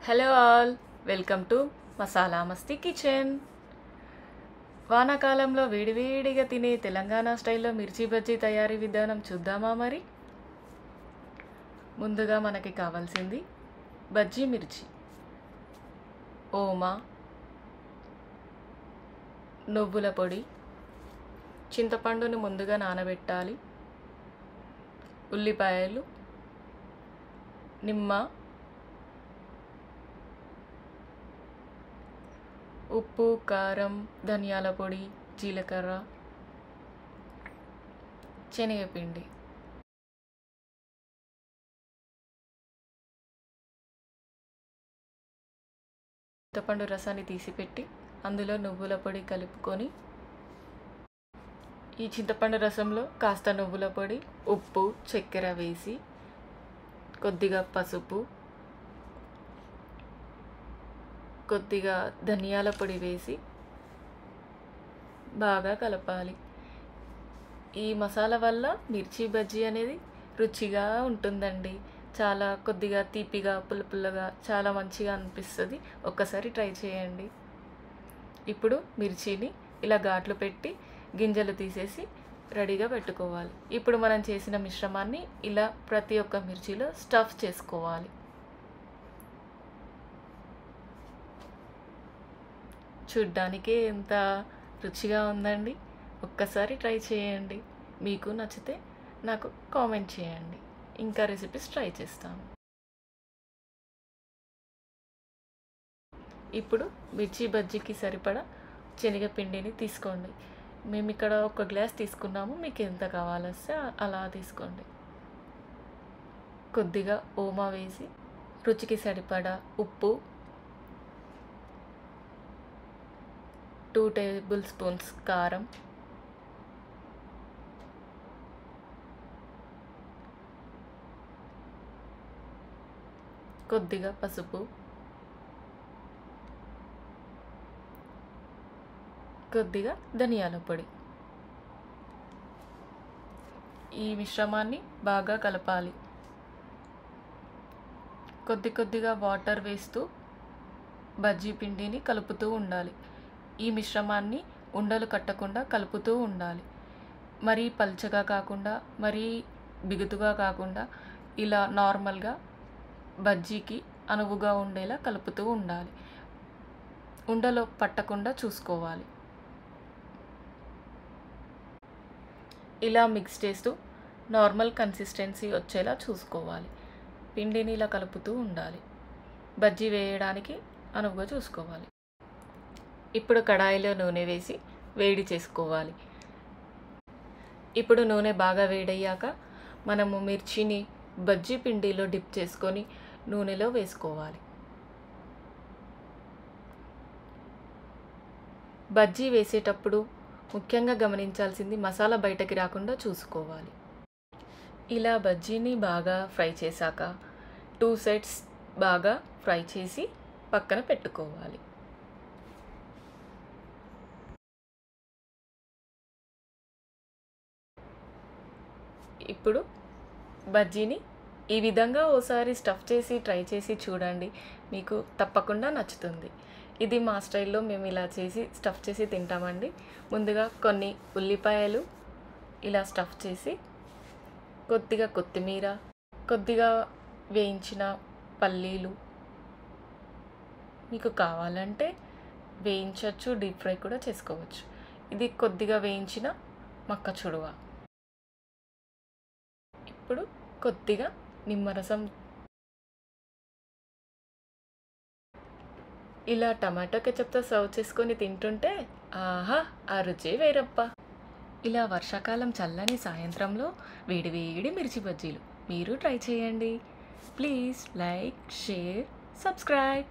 Hello all, welcome to masala Masti kitchen. వానాకాలంలో వేడివేడిగా తినే తెలంగాణ స్టైల్లో మిర్చి బజ్జీ తయారీ విధానం చూద్దామా మరి? ముందుగా మనకి కావాల్సింది బజ్జీ మిర్చి, ఓమా, నువ్వుల పొడి, చింతపండుని ముందుగా నానబెట్టాలి, ఉల్లిపాయలు, నిమ్మ, ఉప్పు, కారం, ధనియాల పొడి, జీలకర్ర, శనగపిండి. చింతపండు రసాన్ని తీసిపెట్టి అందులో నువ్వుల పొడి కలుపుకొని, ఈ చింతపండు రసంలో కాస్త నువ్వుల పొడి, ఉప్పు, చక్కెర వేసి కొద్దిగా పసుపు, కొద్దిగా ధనియాల పొడి వేసి బాగా కలపాలి. ఈ మసాలా వల్ల మిర్చి బజ్జీ అనేది రుచిగా ఉంటుందండి. చాలా కొద్దిగా తీపిగా, పుల్లగా చాలా మంచిగా అనిపిస్తుంది. ఒక్కసారి ట్రై చేయండి. ఇప్పుడు మిర్చిని ఇలా ఘాట్లు పెట్టి గింజలు తీసేసి రెడీగా పెట్టుకోవాలి. ఇప్పుడు మనం చేసిన మిశ్రమాన్ని ఇలా ప్రతి ఒక్క మిర్చిలో స్టఫ్ చేసుకోవాలి. చూడ్డానికే ఎంత రుచిగా ఉందండి. ఒక్కసారి ట్రై చేయండి. మీకు నచ్చితే నాకు కామెంట్ చేయండి. ఇంకా రెసిపీస్ ట్రై చేస్తాను. ఇప్పుడు మిర్చి బజ్జీకి సరిపడా శనగపిండిని తీసుకోండి. మేము ఇక్కడ 1 గ్లాస్ తీసుకున్నాము. మీకు ఎంత కావాలొస్తే అలా తీసుకోండి. కొద్దిగా ఓమా వేసి, రుచికి సరిపడా ఉప్పు, 2 టేబుల్ స్పూన్స్ కారం, కొద్దిగా పసుపు, కొద్దిగా ధనియాల పొడి. ఈ మిశ్రమాన్ని బాగా కలపాలి. కొద్దిగా వాటర్ వేస్తూ బజ్జీ పిండిని కలుపుతూ ఉండాలి. ఈ మిశ్రమాన్ని ఉండలు కట్టకుండా కలుపుతూ ఉండాలి. మరీ పల్చగా కాకుండా, మరీ బిగుతుగా కాకుండా ఇలా నార్మల్గా బజ్జీకి అనువుగా ఉండేలా కలుపుతూ ఉండాలి. ఉండలో పట్టకుండా చూసుకోవాలి. ఇలా మిక్స్ చేస్తూ నార్మల్ కన్సిస్టెన్సీ వచ్చేలా చూసుకోవాలి. పిండిని ఇలా కలుపుతూ ఉండాలి. బజ్జీ వేయడానికి అనువుగా చూసుకోవాలి. ఇప్పుడు కడాయిలో నూనె వేసి వేడి చేసుకోవాలి. ఇప్పుడు నూనె బాగా వేడయ్యాక మనము మిర్చిని బజ్జీ పిండిలో డిప్ చేసుకొని నూనెలో వేసుకోవాలి. బజ్జీ వేసేటప్పుడు ముఖ్యంగా గమనించాల్సింది మసాలా బయటకి రాకుండా చూసుకోవాలి. ఇలా బజ్జీని బాగా ఫ్రై చేశాక 2 సైడ్స్ బాగా ఫ్రై చేసి పక్కన పెట్టుకోవాలి. ఇప్పుడు బజ్జీని ఈ విధంగా ఓసారి స్టఫ్ చేసి ట్రై చేసి చూడండి. మీకు తప్పకుండా నచ్చుతుంది. ఇది మా స్టైల్లో మేము ఇలా చేసి స్టఫ్ చేసి తింటామండి. ముందుగా కొన్ని ఉల్లిపాయలు ఇలా స్టఫ్ చేసి, కొద్దిగా కొత్తిమీర, కొద్దిగా వేయించిన పల్లీలు, మీకు కావాలంటే వేయించవచ్చు, డీప్ ఫ్రై కూడా చేసుకోవచ్చు. ఇది కొద్దిగా వేయించిన మక్క చుడువ. ఇప్పుడు కొద్దిగా నిమ్మరసం, ఇలా టమాటో కెచప్తో సర్వ్ చేసుకొని తింటుంటే ఆహా, ఆ రుచే వేరప్ప. ఇలా వర్షాకాలం చల్లని సాయంత్రంలో వేడి మిర్చి బజ్జీలు మీరు ట్రై చేయండి. Please like, share, subscribe.